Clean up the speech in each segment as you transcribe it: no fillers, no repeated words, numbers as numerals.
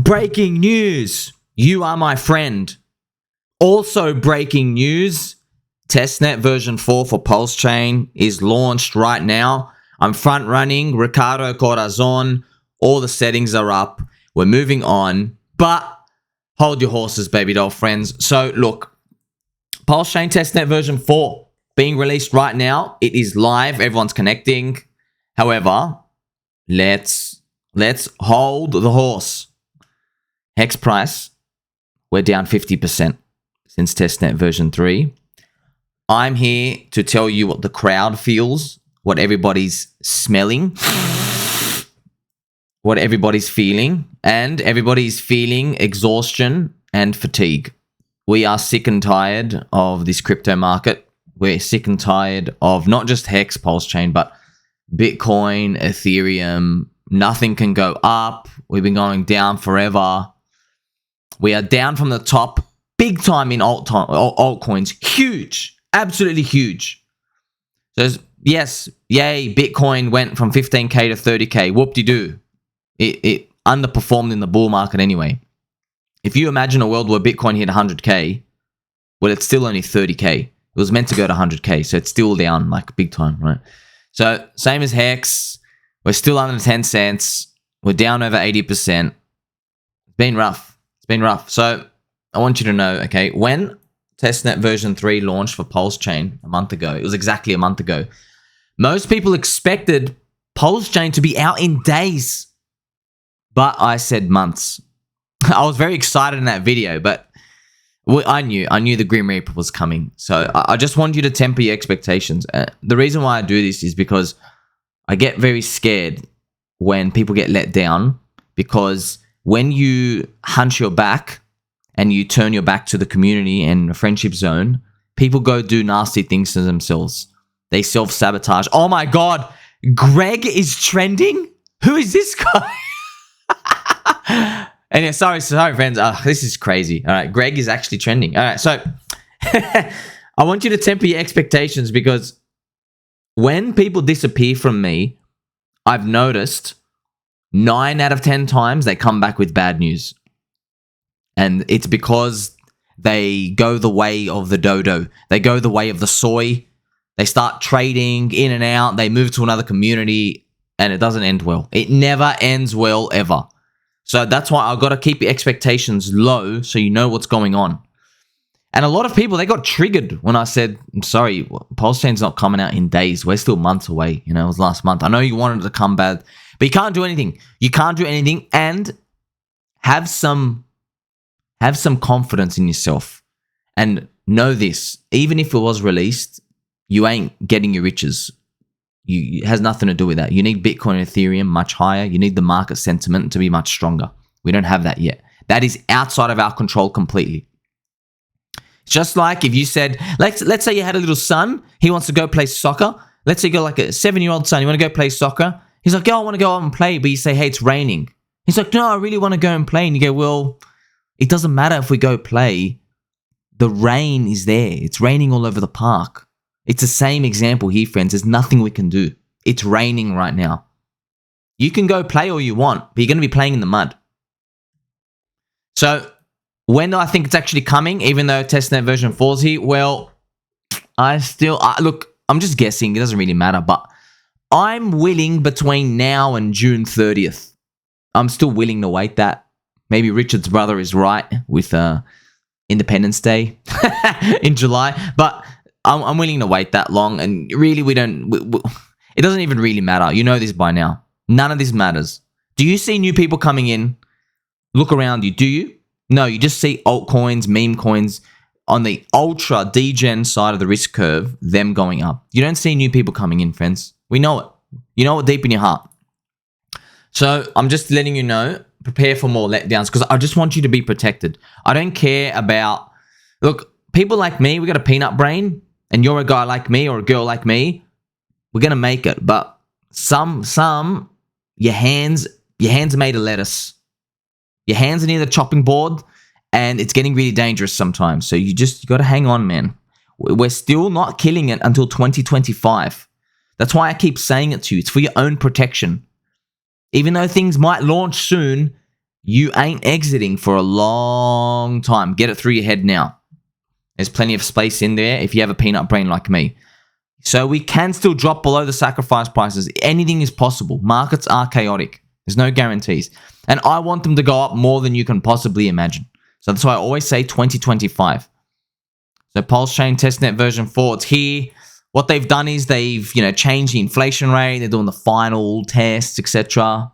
Breaking news. You are my friend. Also breaking news. Testnet version 4 for PulseChain is launched right now. I'm front running. Ricardo Corazon. All the settings are up. We're moving on. But hold your horses, baby doll friends. So look, PulseChain Testnet version 4 being released right now. It is live. Everyone's connecting. However, let's hold the horse. HEX price, we're down 50% since Testnet version 3. I'm here to tell you what the crowd feels, what everybody's smelling, what everybody's feeling, and everybody's feeling exhaustion and fatigue. We are sick and tired of this crypto market. We're sick and tired of not just HEX PulseChain, but Bitcoin, Ethereum. Nothing can go up. We've been going down forever. We are down from the top big time in altcoins. Huge. Absolutely huge. So yes, yay, Bitcoin went from 15K to 30K. Whoop-de-doo. It underperformed in the bull market anyway. If you imagine a world where Bitcoin hit 100K, well, it's still only 30K. It was meant to go to 100K, so it's still down like big time, right? So same as HEX. We're still under 10 cents. We're down over 80%. It's been rough. It's been rough. So I want you to know, okay, when Testnet version 3 launched for PulseChain a month ago, it was exactly a month ago, most people expected PulseChain to be out in days. But I said months. I was very excited in that video, but I knew the Grim Reaper was coming. So I just want you to temper your expectations. The reason why I do this is because I get very scared when people get let down, because when you hunch your back and you turn your back to the community and the friendship zone, people go do nasty things to themselves. They self-sabotage. Oh my God, Greg is trending? Who is this guy? And yeah, sorry friends. This is crazy. All right, Greg is actually trending. All right, so I want you to temper your expectations, because when people disappear from me, I've noticed 9 out of 10 times they come back with bad news. And it's because they go the way of the dodo. They go the way of the soy. They start trading in and out. They move to another community, and it doesn't end well. It never ends well, ever. So that's why I've got to keep your expectations low so you know what's going on. And a lot of people, they got triggered when I said, I'm sorry, PulseChain's not coming out in days. We're still months away. You know, it was last month. I know you wanted it to come bad, but you can't do anything. You can't do anything, and have some confidence in yourself. And know this, even if it was released, you ain't getting your riches. It has nothing to do with that. You need Bitcoin and Ethereum much higher. You need the market sentiment to be much stronger. We don't have that yet. That is outside of our control completely. Just like if you said, let's say you had a little son, he wants to go play soccer. Let's say you got like a 7-year-old son, you want to go play soccer. He's like, I want to go out and play, but you say, hey, it's raining. He's like, no, I really want to go and play. And you go, well, it doesn't matter if we go play. The rain is there. It's raining all over the park. It's the same example here, friends. There's nothing we can do. It's raining right now. You can go play all you want, but you're going to be playing in the mud. So when do I think it's actually coming, even though Testnet version 4 is here? Well, look, I'm just guessing. It doesn't really matter, but I'm willing between now and June 30th. I'm still willing to wait that. Maybe Richard's brother is right with Independence Day in July, but I'm willing to wait that long. And really, it doesn't even really matter. You know this by now. None of this matters. Do you see new people coming in? Look around you. Do you? No, you just see altcoins, meme coins on the ultra degen side of the risk curve, them going up. You don't see new people coming in, friends. We know it. You know it deep in your heart. So I'm just letting you know, prepare for more letdowns, because I just want you to be protected. I don't care about, look, people like me, we got a peanut brain, and you're a guy like me or a girl like me, we're going to make it. But some, your hands are made of lettuce. Your hands are near the chopping board, and it's getting really dangerous sometimes. So you got to hang on, man. We're still not killing it until 2025. That's why I keep saying it to you. It's for your own protection. Even though things might launch soon, you ain't exiting for a long time. Get it through your head now. There's plenty of space in there if you have a peanut brain like me. So we can still drop below the sacrifice prices. Anything is possible. Markets are chaotic. There's no guarantees. And I want them to go up more than you can possibly imagine. So that's why I always say 2025. So PulseChain Testnet version 4, it's here. What they've done is they've, changed the inflation rate. They're doing the final tests, etc.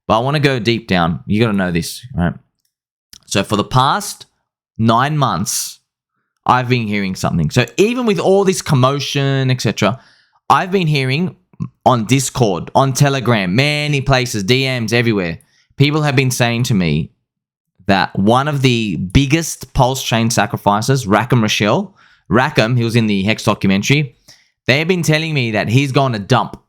But I want to go deep down. You got to know this, right? So for the past 9 months, I've been hearing something. So even with all this commotion, etc., I've been hearing on Discord, on Telegram, many places, DMs everywhere. People have been saying to me that one of the biggest PulseChain sacrifices, Rackham, he was in the HEX documentary, they've been telling me that he's going to dump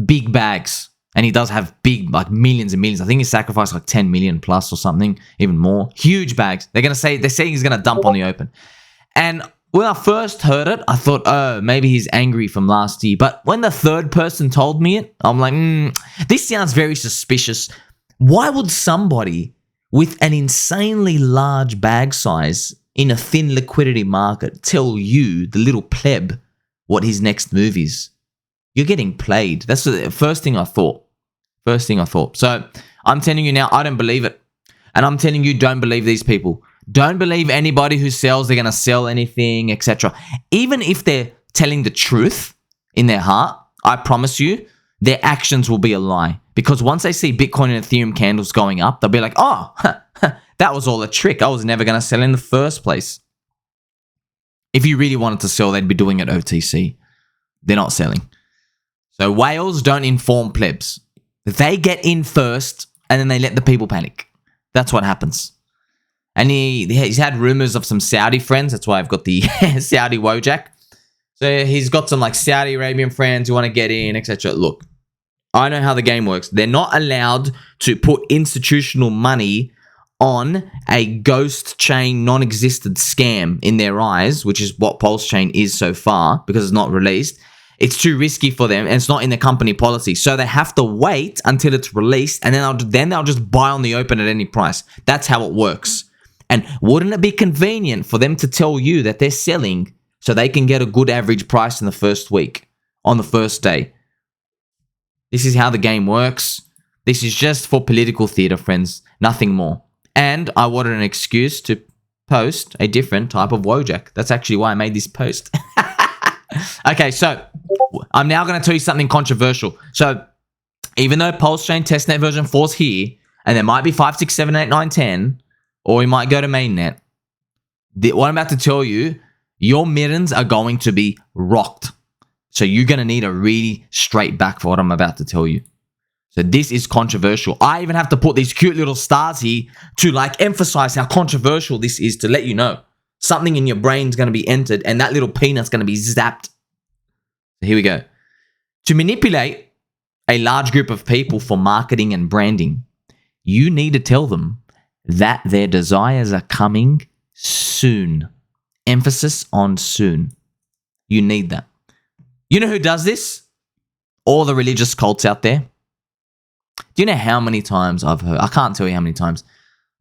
big bags. And he does have big, like millions and millions. I think he sacrificed like 10 million plus or something, even more. Huge bags. They're saying he's going to dump on the open. And when I first heard it, I thought, oh, maybe he's angry from last year. But when the third person told me it, I'm like, this sounds very suspicious. Why would somebody with an insanely large bag size in a thin liquidity market tell you, the little pleb, what his next move is? You're getting played. That's the first thing I thought. So I'm telling you now, I don't believe it. And I'm telling you, don't believe these people. Don't believe anybody who sells they're going to sell anything, etc. Even if they're telling the truth in their heart, I promise you, their actions will be a lie. Because once they see Bitcoin and Ethereum candles going up, they'll be like, oh, that was all a trick. I was never going to sell in the first place. If you really wanted to sell, they'd be doing it OTC. They're not selling. So whales don't inform plebs. They get in first and then they let the people panic. That's what happens. And he's had rumors of some Saudi friends. That's why I've got the Saudi Wojak. So he's got some like Saudi Arabian friends who want to get in, etc. Look, I know how the game works. They're not allowed to put institutional money on a ghost chain non-existent scam in their eyes, which is what PulseChain is so far because it's not released. It's too risky for them and it's not in the company policy. So they have to wait until it's released and then they'll just buy on the open at any price. That's how it works. And wouldn't it be convenient for them to tell you that they're selling so they can get a good average price in the first week, on the first day? This is how the game works. This is just for political theater, friends. Nothing more. And I wanted an excuse to post a different type of Wojak. That's actually why I made this post. Okay, so I'm now going to tell you something controversial. So even though PulseChain Testnet version 4 is here, and there might be 5, 6, 7, 8, 9, 10, or we might go to mainnet, what I'm about to tell you, your mittens are going to be rocked. So you're going to need a really straight back for what I'm about to tell you. So this is controversial. I even have to put these cute little stars here to like emphasize how controversial this is, to let you know. Something in your brain's going to be entered and that little peanut's going to be zapped. So here we go. To manipulate a large group of people for marketing and branding, you need to tell them that their desires are coming soon. Emphasis on soon. You need that. You know who does this? All the religious cults out there. Do you know how many times I've heard? I can't tell you how many times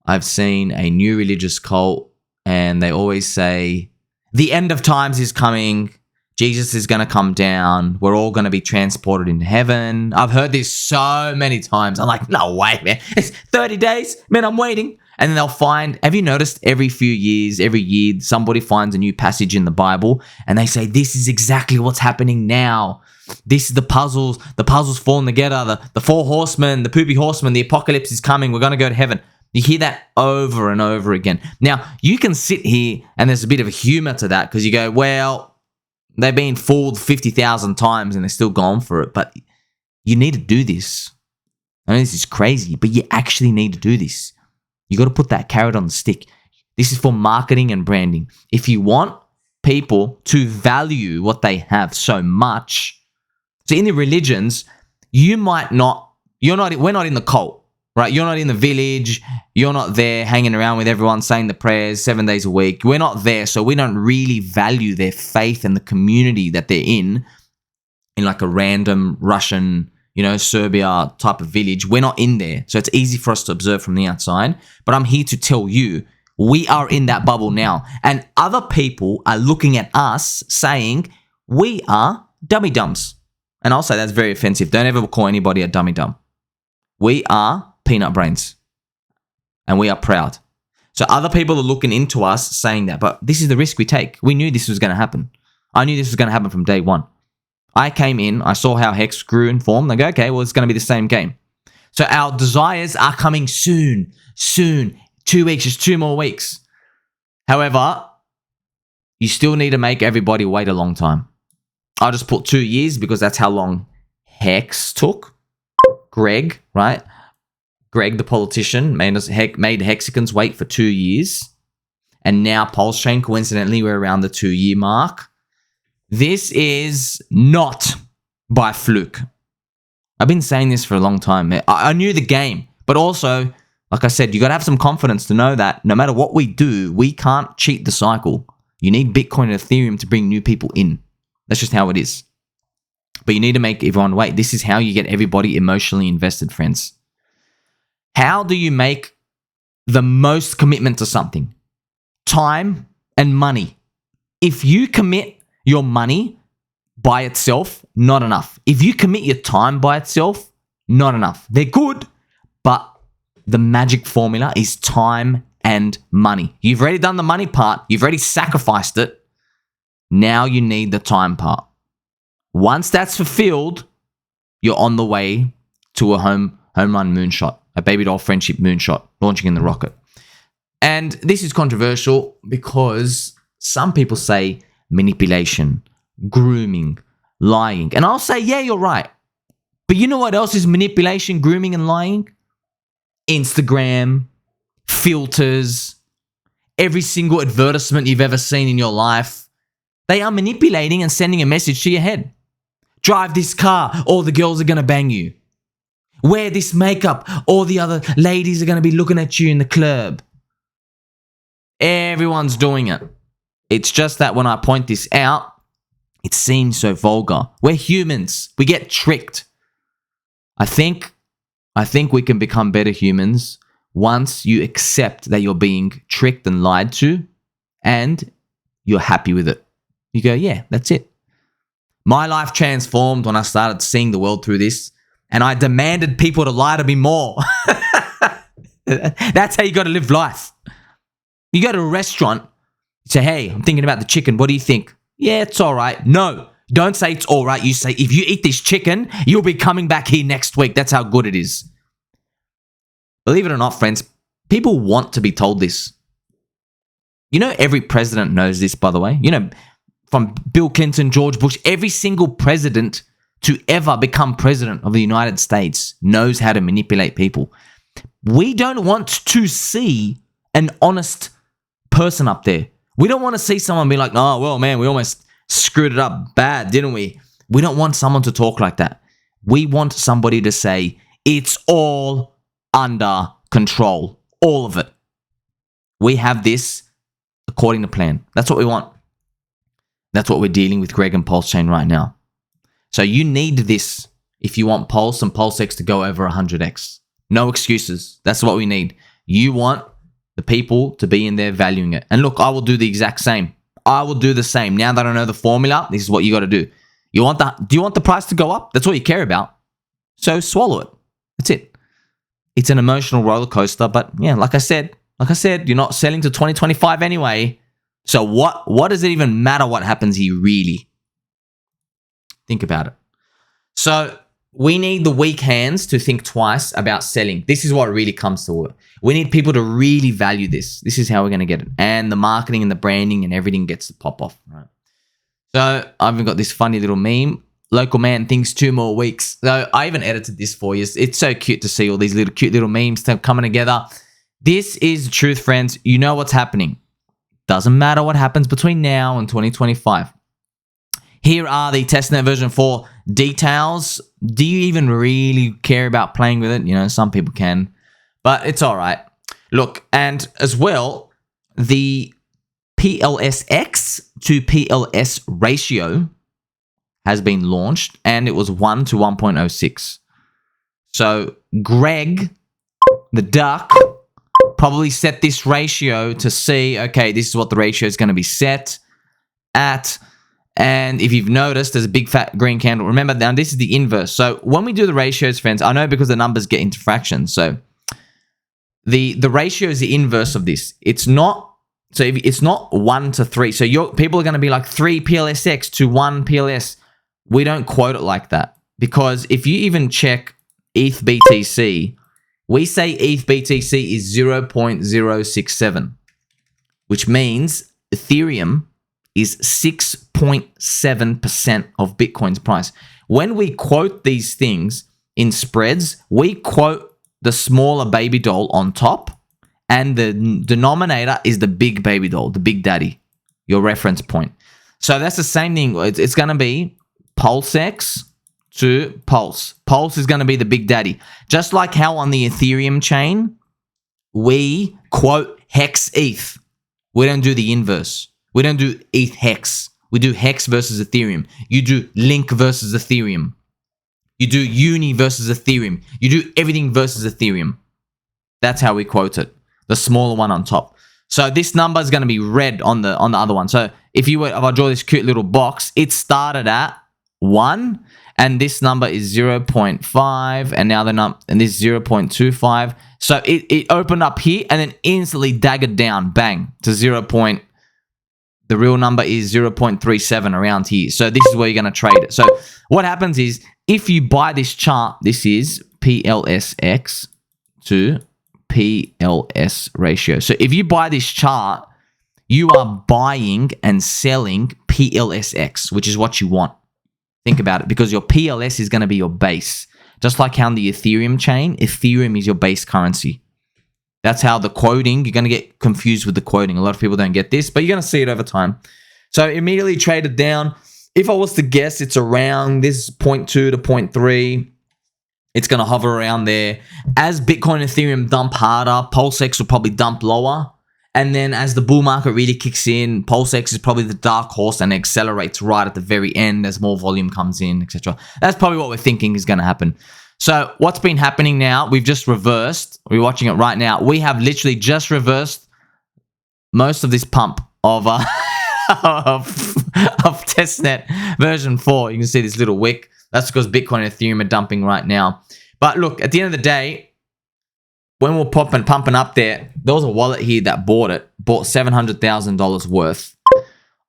I've seen a new religious cult and they always say, the end of times is coming. Jesus is going to come down. We're all going to be transported into heaven. I've heard this so many times. I'm like, no way, man. It's 30 days. Man, I'm waiting. And then they'll find, have you noticed every year, somebody finds a new passage in the Bible and they say, this is exactly what's happening now. This is the puzzles falling together. The 4 horsemen, the poopy horsemen, the apocalypse is coming. We're going to go to heaven. You hear that over and over again. Now, you can sit here and there's a bit of a humor to that because you go, well, they've been fooled 50,000 times and they're still going for it. But you need to do this. I know this is crazy, but you actually need to do this. You got to put that carrot on the stick. This is for marketing and branding. If you want people to value what they have so much, so in the religions, we're not in the cult. Right, you're not in the village, you're not there hanging around with everyone saying the prayers 7 days a week. We're not there, so we don't really value their faith and the community that they're in like a random Russian, Serbia type of village. We're not in there. So it's easy for us to observe from the outside. But I'm here to tell you, we are in that bubble now. And other people are looking at us saying we are dummy dumbs. And I'll say that's very offensive. Don't ever call anybody a dummy dumb. We are peanut brains. And we are proud. So other people are looking into us saying that. But this is the risk we take. We knew this was going to happen. I knew this was going to happen from day one. I came in, I saw how HEX grew and formed. I go, okay, well, it's going to be the same game. So our desires are coming soon. 2 weeks, just 2 more weeks. However, you still need to make everybody wait a long time. I'll just put 2 years because that's how long HEX took. Greg, right? Greg, the politician, made Hexicans wait for 2 years. And now PulseChain, coincidentally, we're around the 2-year mark. This is not by fluke. I've been saying this for a long time. I knew the game, but also, like I said, you got to have some confidence to know that no matter what we do, we can't cheat the cycle. You need Bitcoin and Ethereum to bring new people in. That's just how it is. But you need to make everyone wait. This is how you get everybody emotionally invested, friends. How do you make the most commitment to something? Time and money. If you commit your money by itself, not enough. If you commit your time by itself, not enough. They're good, but the magic formula is time and money. You've already done the money part. You've already sacrificed it. Now you need the time part. Once that's fulfilled, you're on the way to a home run moonshot, a baby doll friendship moonshot, launching in the rocket. And this is controversial because some people say manipulation, grooming, lying. And I'll say, yeah, you're right. But you know what else is manipulation, grooming, and lying? Instagram, filters, every single advertisement you've ever seen in your life. They are manipulating and sending a message to your head. Drive this car, all the girls are going to bang you. Wear this makeup, all the other ladies are going to be looking at you in the club. Everyone's doing it. It's just that when I point this out, it seems so vulgar. We're humans. We get tricked. I think we can become better humans once you accept that you're being tricked and lied to and you're happy with it. You go, yeah, that's it. My life transformed when I started seeing the world through this, and I demanded people to lie to me more. That's how you got to live life. You go to a restaurant, you say, hey, I'm thinking about the chicken. What do you think? Yeah, it's all right. No, don't say it's all right. You say, if you eat this chicken, you'll be coming back here next week. That's how good it is. Believe it or not, friends, people want to be told this. Every president knows this, by the way. From Bill Clinton, George Bush, every single president to ever become president of the United States knows how to manipulate people. We don't want to see an honest person up there. We don't want to see someone be like, oh, well, man, we almost screwed it up bad, didn't we? We don't want someone to talk like that. We want somebody to say, it's all under control. All of it. We have this according to plan. That's what we want. That's what we're dealing with Greg and PulseChain right now. So you need this if you want Pulse and PulseX to go over 100x. No excuses. That's what we need. You want the people to be in there valuing it. And look, I will do the exact same. I will do the same. Now that I know the formula, this is what you got to do. Do you want the price to go up? That's what you care about. So swallow it. That's it. It's an emotional roller coaster, but yeah, like I said, you're not selling to 2025 anyway. So what does it even matter what happens here really? Think about it. So we need the weak hands to think twice about selling. This is what really comes to it. We need people to really value this. This is how we're going to get it. And the marketing and the branding and everything gets to pop off. Right? So I've even got this funny little meme. Local man thinks 2 more weeks. So I even edited this for you. It's so cute to see all these cute little memes coming together. This is the truth, friends. You know what's happening. Doesn't matter what happens between now and 2025. Here are the testnet version 4 details. Do you even really care about playing with it? Some people can, but it's all right. Look, and as well, the PLSX to PLS ratio has been launched, and it was 1 to 1.06. So Greg, the duck, probably set this ratio to see, okay, this is what the ratio is going to be set at. And if you've noticed, there's a big fat green candle. Remember, now this is the inverse. So when we do the ratios, friends, I know because the numbers get into fractions. So the ratio is the inverse of this. It's not, so if it's not 1 to 3. So people are going to be like 3 PLSX to 1 PLS. We don't quote it like that. Because if you even check ETH BTC, we say ETH BTC is 0.067, which means Ethereum is 6.7% of Bitcoin's price. When we quote these things in spreads, we quote the smaller baby doll on top, and the denominator is the big baby doll, the big daddy, your reference point. So that's the same thing. It's going to be PulseX to Pulse. Pulse is going to be the big daddy. Just like how on the Ethereum chain, we quote HEX ETH. We don't do the inverse. We don't do ETH HEX. We do HEX versus Ethereum. You do Link versus Ethereum. You do Uni versus Ethereum. You do everything versus Ethereum. That's how we quote it. The smaller one on top. So this number is going to be red on the other one. So if I draw this cute little box, it started at 1, and this number is 0.5, and now and this is 0.25. So it opened up here and then instantly daggered down, bang, to 0. The real number is 0.37 around here. So this is where you're going to trade it. So what happens is, if you buy this chart, this is PLSX to PLS ratio. So if you buy this chart, you are buying and selling PLSX, which is what you want. Think about it, because your PLS is going to be your base. Just like how on the Ethereum chain, Ethereum is your base currency. That's how the quoting, you're going to get confused with the quoting. A lot of people don't get this, but you're going to see it over time. So immediately traded down. If I was to guess, it's around this 0.2 to 0.3. It's going to hover around there. As Bitcoin and Ethereum dump harder, PulseX will probably dump lower. And then as the bull market really kicks in, PulseX is probably the dark horse and accelerates right at the very end as more volume comes in, etc. That's probably what we're thinking is going to happen. So what's been happening now, we've just reversed. We're watching it right now. We have literally just reversed most of this pump of Testnet version 4. You can see this little wick. That's because Bitcoin and Ethereum are dumping right now. But look, at the end of the day, when we're pumping up there was a wallet here that bought $700,000 worth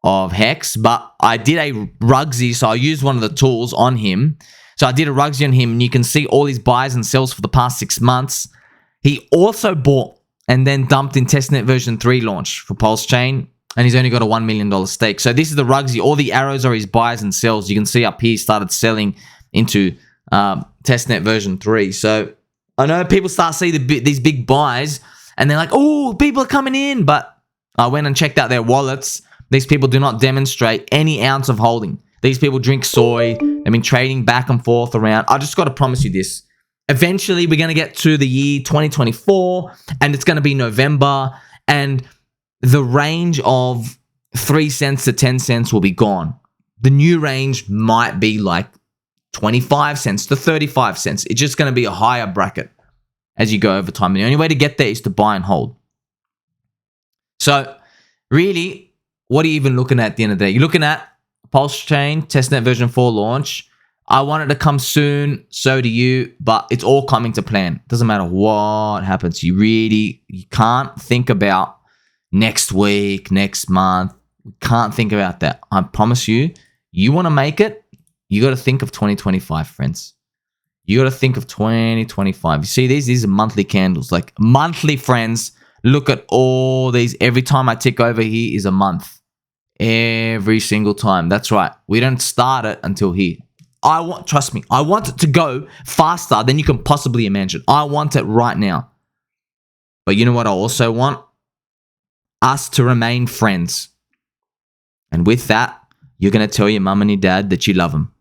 of HEX. But I did a Rugsy, so I used one of the tools on him. So I did a Rugsy on him, and you can see all his buys and sells for the past 6 months. He also bought and then dumped in Testnet version 3 launch for PulseChain, and he's only got a $1 million stake. So this is the Rugsy. All the arrows are his buys and sells. You can see up here, he started selling into Testnet version 3. So I know people start seeing these big buys, and they're like, oh, people are coming in. But I went and checked out their wallets. These people do not demonstrate any ounce of holding. These people drink soy. They've been trading back and forth around. I just got to promise you this. Eventually, we're going to get to the year 2024, and it's going to be November, and the range of 3 cents to 10 cents will be gone. The new range might be like 25 cents to 35 cents. It's just going to be a higher bracket as you go over time. And the only way to get there is to buy and hold. So really, what are you even looking at the end of the day? You're looking at PulseChain Testnet version 4 launch. I want it to come soon, so do you, but it's all coming to plan. Doesn't matter what happens. You can't think about next week, next month. You can't think about that. I promise you, you want to make it, you got to think of 2025, friends. You got to think of 2025. You see, these are monthly candles, like monthly, friends. Look at all these. Every time I tick over here is a month. Every single time. That's right. We don't start it until here. Trust me, I want it to go faster than you can possibly imagine. I want it right now. But you know what I also want? Us to remain friends. And with that, you're going to tell your mum and your dad that you love them.